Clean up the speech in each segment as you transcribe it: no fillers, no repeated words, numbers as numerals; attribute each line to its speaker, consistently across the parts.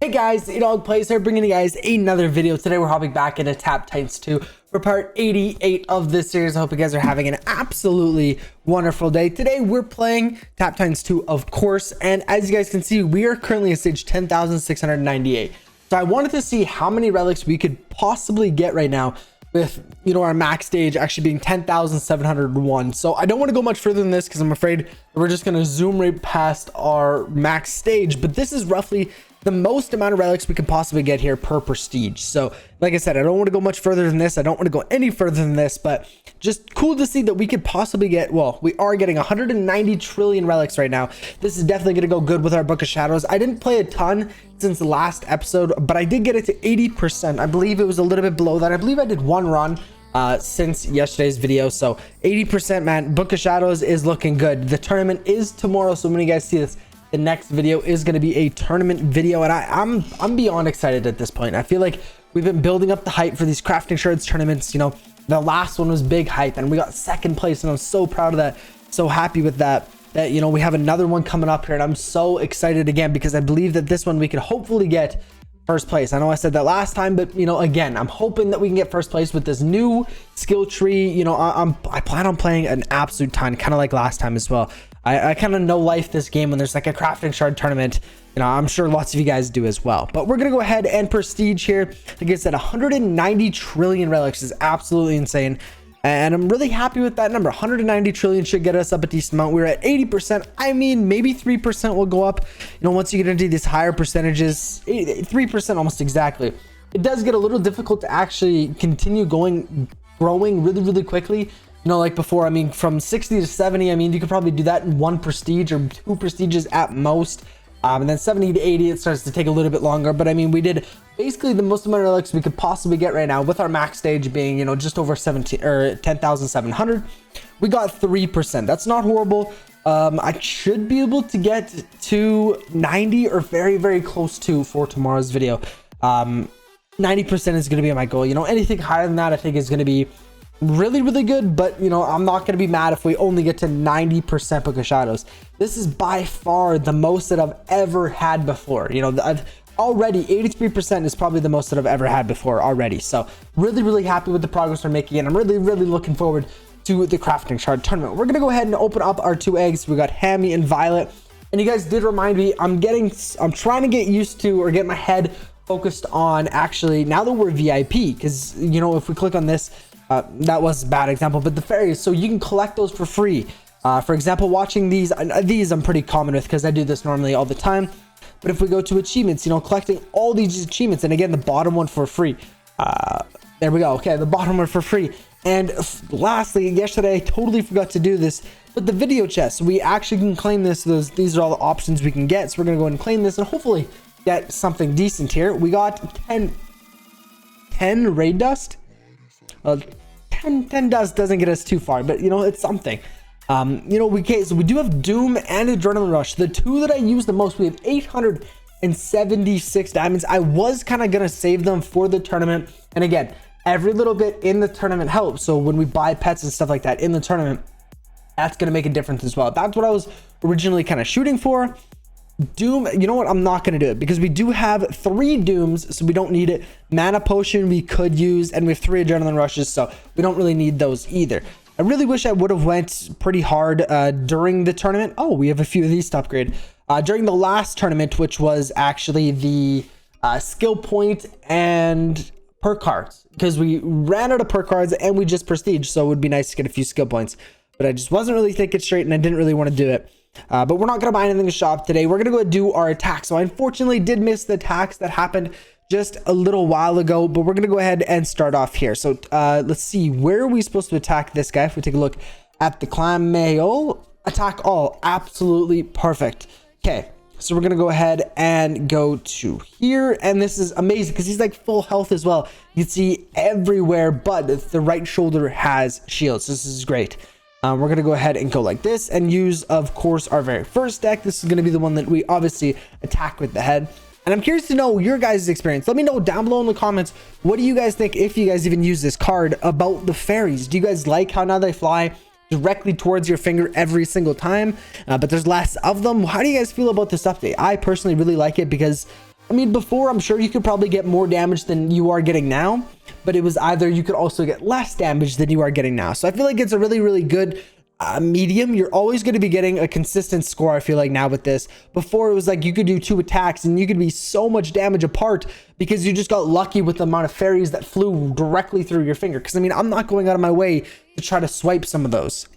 Speaker 1: Hey guys, EdogPlays here, bringing you guys another video. Today we're hopping back into Tap Titans 2 for part 88 of this series. I hope you guys are having an absolutely wonderful day. Today we're playing Tap Titans 2, of course, and as you guys can see, we are currently at stage 10,698. So I wanted to see how many relics we could possibly get right now with, our max stage actually being 10,701. So I don't want to go much further than this because I'm afraid we're just going to zoom right past our max stage, but this is roughly the most amount of relics we can possibly get here per prestige. So like I said, I don't want to go much further than this. I don't want to go any further than this, but just cool to see that we could possibly get, well, we are getting 190 trillion relics right now. This is definitely going to go good with our Book of Shadows. I didn't play a ton since the last episode, but I did get it to 80%. I believe it was a little bit below that. I believe I did one run since yesterday's video. So 80%, man. Book of Shadows is looking good. The tournament is tomorrow, so when you guys see this, the next video is going to be a tournament video, and I'm beyond excited at this point. I feel like we've been building up the hype for these crafting shards tournaments. The last one was big hype and we got second place, and I'm so proud of that, so happy with that we have another one coming up here, and I'm so excited again because I believe that this one we could hopefully get first place. I know I said that last time, but again, I'm hoping that we can get first place with this new skill tree. I plan on playing an absolute ton, kind of like last time as well. I kind of know life this game when there's like a crafting shard tournament. I'm sure lots of you guys do as well. But we're gonna go ahead and prestige here. Like I said, 190 trillion relics is absolutely insane, and I'm really happy with that number. 190 trillion should get us up a decent amount. We're at 80%. I mean, maybe 3% will go up. Once you get into these higher percentages, 3% almost exactly. It does get a little difficult to actually continue growing really quickly. Like before, I mean, from 60 to 70, I mean, you could probably do that in one prestige or two prestiges at most. And then 70 to 80, it starts to take a little bit longer. But I mean, we did basically the most amount of relics we could possibly get right now with our max stage being, just over 17 or 10,700. We got 3%. That's not horrible. I should be able to get to 90 or very close to for tomorrow's video. 90% is going to be my goal. Anything higher than that, I think is going to be really good, but I'm not going to be mad if we only get to 90% Book of Shadows. This is by far the most that I've ever had before. I've already 83% is probably the most that I've ever had before already. So really happy with the progress we're making, and I'm really looking forward to the crafting shard tournament. We're gonna go ahead and open up our two eggs. We got Hammy and Violet, and you guys did remind me, I'm trying to get used to, or get my head focused on, actually, now that we're VIP, because if we click on this, that was a bad example, but the fairies, so you can collect those for free. For example, watching these I'm pretty common with because I do this normally all the time. But if we go to achievements, collecting all these achievements, and again, the bottom one for free. There we go. Okay, the bottom one for free. And lastly, yesterday I totally forgot to do this, but the video chest, we actually can claim this. These are all the options we can get. So we're gonna go ahead and claim this and hopefully get something decent here. We got 10 raid dust. 10 dust doesn't get us too far, but it's something. So we do have Doom and Adrenaline Rush, the two that I use the most. We have 876 diamonds. I was kind of gonna save them for the tournament, and again, every little bit in the tournament helps. So when we buy pets and stuff like that in the tournament, that's gonna make a difference as well. That's what I was originally kind of shooting for. Doom, you know what, I'm not going to do it because we do have 3 dooms, so we don't need it. Mana potion we could use, and we have 3 adrenaline rushes, so we don't really need those either. I really wish I would have went pretty hard during the tournament. Oh, we have a few of these to upgrade. During the last tournament, which was actually the skill point and perk cards, because we ran out of perk cards and we just prestige, so it would be nice to get a few skill points, but I just wasn't really thinking straight and I didn't really want to do it. But we're not going to buy anything in the shop today. We're going to go do our attack. So I unfortunately did miss the attacks that happened just a little while ago, but we're going to go ahead and start off here. So let's see, where are we supposed to attack this guy? If we take a look at the clan mail, attack all, absolutely perfect. Okay, so we're going to go ahead and go to here, and this is amazing because he's like full health as well. You can see everywhere, but the right shoulder has shields. This is great. We're going to go ahead and go like this and use, of course, our very first deck. This is going to be the one that we obviously attack with the head. And I'm curious to know your guys' experience. Let me know down below in the comments, what do you guys think, if you guys even use this card, about the fairies? Do you guys like how now they fly directly towards your finger every single time, but there's less of them? How do you guys feel about this update? I personally really like it because I mean, before, I'm sure you could probably get more damage than you are getting now, but it was either you could also get less damage than you are getting now. So I feel like it's a really, really good medium. You're always going to be getting a consistent score, I feel like, now with this. Before, it was like you could do 2 attacks and you could be so much damage apart because you just got lucky with the amount of fairies that flew directly through your finger. Because I mean, I'm not going out of my way to try to swipe some of those.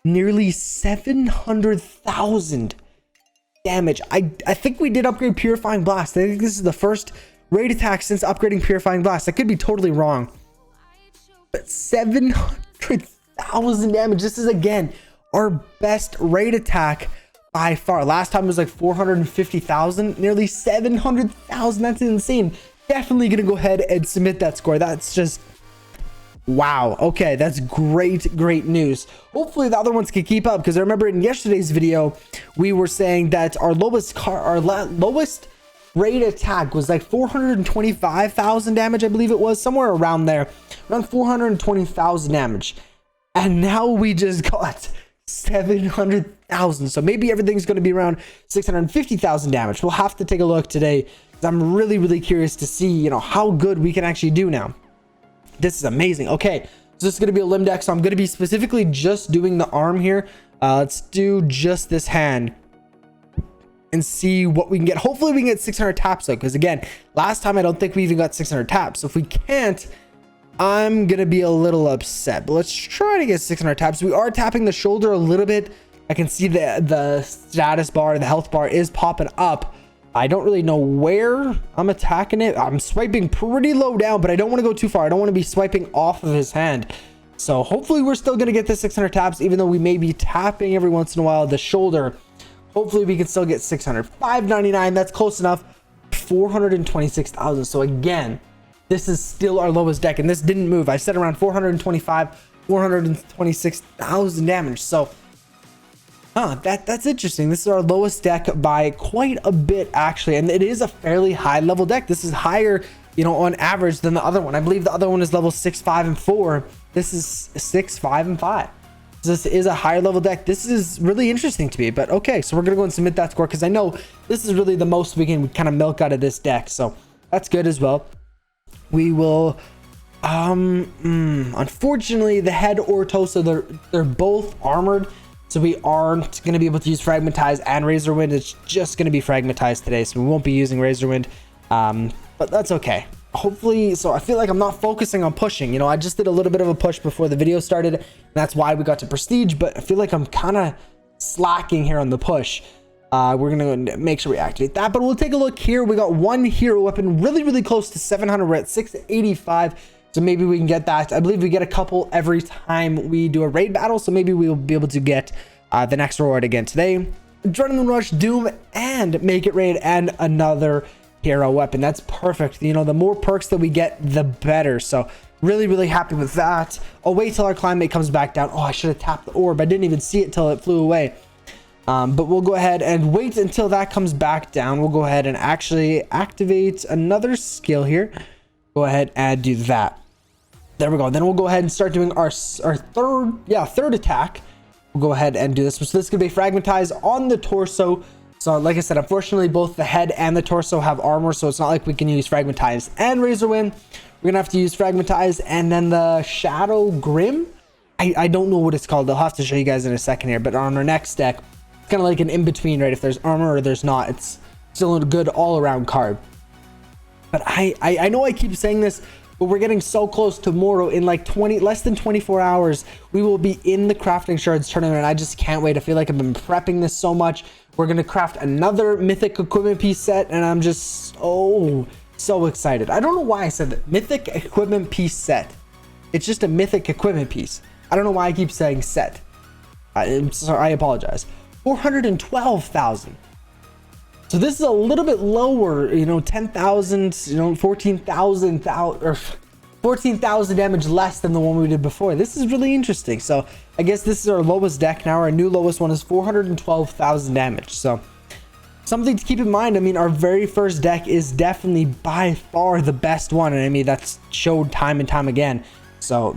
Speaker 1: Nearly 700,000 damage. I think we did upgrade Purifying Blast. I think this is the first raid attack since upgrading Purifying Blast. I could be totally wrong, but 700,000 damage. This is, again, our best raid attack by far. Last time it was like 450,000. Nearly 700,000. That's insane. Definitely gonna go ahead and submit that score. That's just wow. Okay, that's great news. Hopefully the other ones can keep up, because I remember in yesterday's video we were saying that our lowest raid attack was like 425,000 damage, I believe it was, somewhere around there, around 420,000 damage, and now we just got 700,000. So maybe everything's going to be around 650,000 damage. We'll have to take a look today, because I'm really curious to see, you know, how good we can actually do now. This is amazing. Okay, so this is going to be a limb deck, so I'm going to be specifically just doing the arm here. Let's do just this hand and see what we can get. Hopefully we can get 600 taps though, because again, last time I don't think we even got 600 taps. So if we can't, I'm gonna be a little upset, but let's try to get 600 taps. We are tapping the shoulder a little bit. I can see the status bar, the health bar is popping up. I don't really know where I'm attacking it. I'm swiping pretty low down, but I don't want to go too far. I don't want to be swiping off of his hand. So hopefully we're still going to get the 600 taps, even though we may be tapping every once in a while the shoulder. Hopefully we can still get 600. 599, that's close enough. 426,000. So again, this is still our lowest deck, and this didn't move. I said around 426,000 damage. So that's interesting. This is our lowest deck by quite a bit, actually, and it is a fairly high level deck. This is higher, you know, on average than the other one. I believe the other one is level 6, 5, and 4. This is 6, 5, and 5. This is a higher level deck. This is really interesting to me, but okay, so we're gonna go and submit that score, because I know this is really the most we can kind of milk out of this deck, so that's good as well. We will unfortunately, the head or torso, they're both armored, so we aren't going to be able to use Fragmentize and Razor Wind. It's just going to be Fragmentize today, so we won't be using Razor Wind, but that's okay. Hopefully, so I feel like I'm not focusing on pushing. You know, I just did a little bit of a push before the video started, and that's why we got to Prestige, but I feel like I'm kind of slacking here on the push. We're going to make sure we activate that, but we'll take a look here. We got one hero weapon really close to 700. We're at 685. So maybe we can get that. I believe we get a couple every time we do a raid battle. So maybe we'll be able to get the next reward again today. Adrenaline Rush, Doom, and Make It Raid, and another hero weapon. That's perfect. You know, the more perks that we get, the better. So really happy with that. I'll wait till our climate comes back down. Oh, I should have tapped the orb. I didn't even see it till it flew away. But we'll go ahead and wait until that comes back down. We'll go ahead and actually activate another skill here. Go ahead and do that. There we go. Then we'll go ahead and start doing our third attack. We'll go ahead and do this. So this could be Fragmentize on the torso. So like I said, unfortunately, both the head and the torso have armor, so it's not like we can use Fragmentize and Razor Wind. We're gonna have to use Fragmentize, and then the Shadow Grim. I don't know what it's called. I'll have to show you guys in a second here. But on our next deck, it's kind of like an in-between, right? If there's armor or there's not, it's still a good all-around card. But I know I keep saying this, but we're getting so close tomorrow. In like less than 24 hours, we will be in the Crafting Shards tournament, and I just can't wait. I feel like I've been prepping this so much. We're gonna craft another mythic equipment piece set, and I'm just so excited. I don't know why I said that. Mythic equipment piece set. It's just a mythic equipment piece. I don't know why I keep saying set. I'm sorry, I apologize. 412,000. So this is a little bit lower, you know, 10,000, you know, 14,000 or 14,000 damage less than the one we did before. This is really interesting. So I guess this is our lowest deck now. Our new lowest one is 412,000 damage. So something to keep in mind. I mean, our very first deck is definitely by far the best one, and I mean that's showed time and time again. So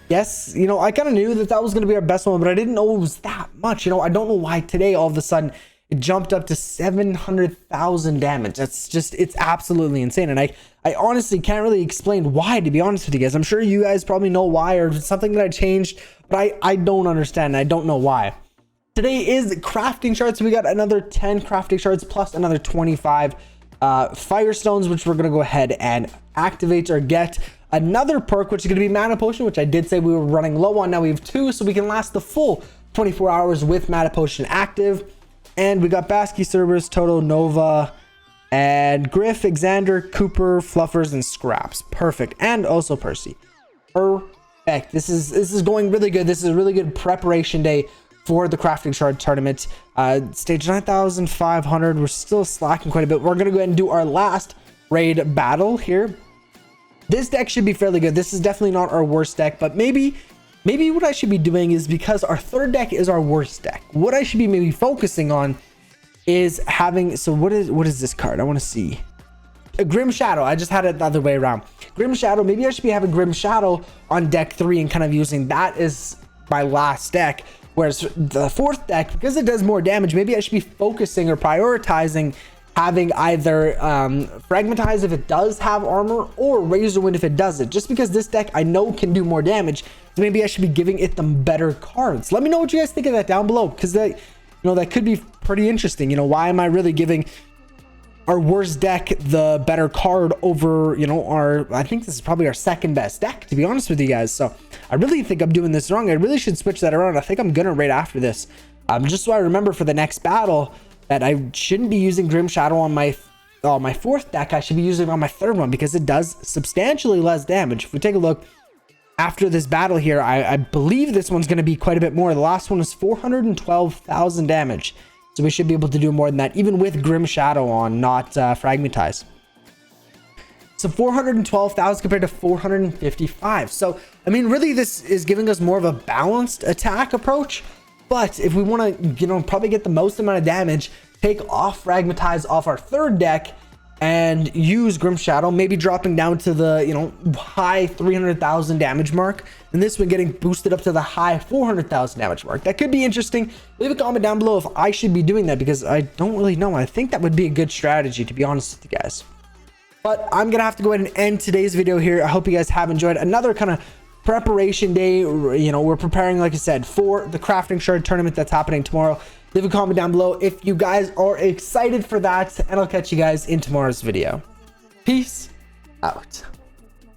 Speaker 1: yes, you know, I kind of knew that was going to be our best one, but I didn't know it was that much. You know, I don't know why today all of a sudden it jumped up to 700,000 damage. That's just, it's absolutely insane. And I honestly can't really explain why, to be honest with you guys. I'm sure you guys probably know why, or something that I changed, but I don't understand. I don't know why. Today is crafting shards. So we got another 10 crafting shards plus another 25 firestones, which we're going to go ahead and activate or get another perk, which is going to be mana potion, which I did say we were running low on. Now we have 2, so we can last the full 24 hours with mana potion active. And we got Basky, Cerberus, Toto, Nova, and Griff, Xander, Cooper, Fluffers, and Scraps. Perfect. And also Percy. Perfect. This is going really good. This is a really good preparation day for the crafting shard tournament. Stage 9,500. We're still slacking quite a bit. We're gonna go ahead and do our last raid battle here. This deck should be fairly good. This is definitely not our worst deck, but maybe what I should be doing is, because our third deck is our worst deck, what I should be maybe focusing on is having, so what is this card? I want to see. A Grim Shadow. I just had it the other way around. Grim Shadow. Maybe I should be having Grim Shadow on deck 3 and kind of using that as my last deck. Whereas the fourth deck, because it does more damage, maybe I should be focusing or prioritizing having either Fragmentize if it does have armor, or Razor Wind if it doesn't. Just because this deck I know can do more damage, so maybe I should be giving it the better cards. Let me know what you guys think of that down below, because that, you know, that could be pretty interesting. You know, why am I really giving our worst deck the better card over, you know, I think this is probably our second best deck, to be honest with you guys. So I really think I'm doing this wrong. I really should switch that around. I think I'm gonna right after this, just so I remember for the next battle that I shouldn't be using Grim Shadow on my fourth deck. I should be using it on my third one, because it does substantially less damage. If we take a look after this battle here, I believe this one's going to be quite a bit more. The last one was 412,000 damage, so we should be able to do more than that, even with Grim Shadow on, not Fragmentize. So 412,000 compared to 455. So I mean, really, this is giving us more of a balanced attack approach. But if we want to, you know, probably get the most amount of damage, take off Fragmentize off our third deck and use Grim Shadow, maybe dropping down to the, you know, high 300,000 damage mark, and this one getting boosted up to the high 400,000 damage mark. That could be interesting. Leave a comment down below if I should be doing that, because I don't really know. I think that would be a good strategy, to be honest with you guys. But I'm gonna have to go ahead and end today's video here. I hope you guys have enjoyed another kind of preparation day. You know, we're preparing, like I said, for the crafting shard tournament that's happening tomorrow. Leave a comment down below if you guys are excited for that, and I'll catch you guys in tomorrow's video. Peace out.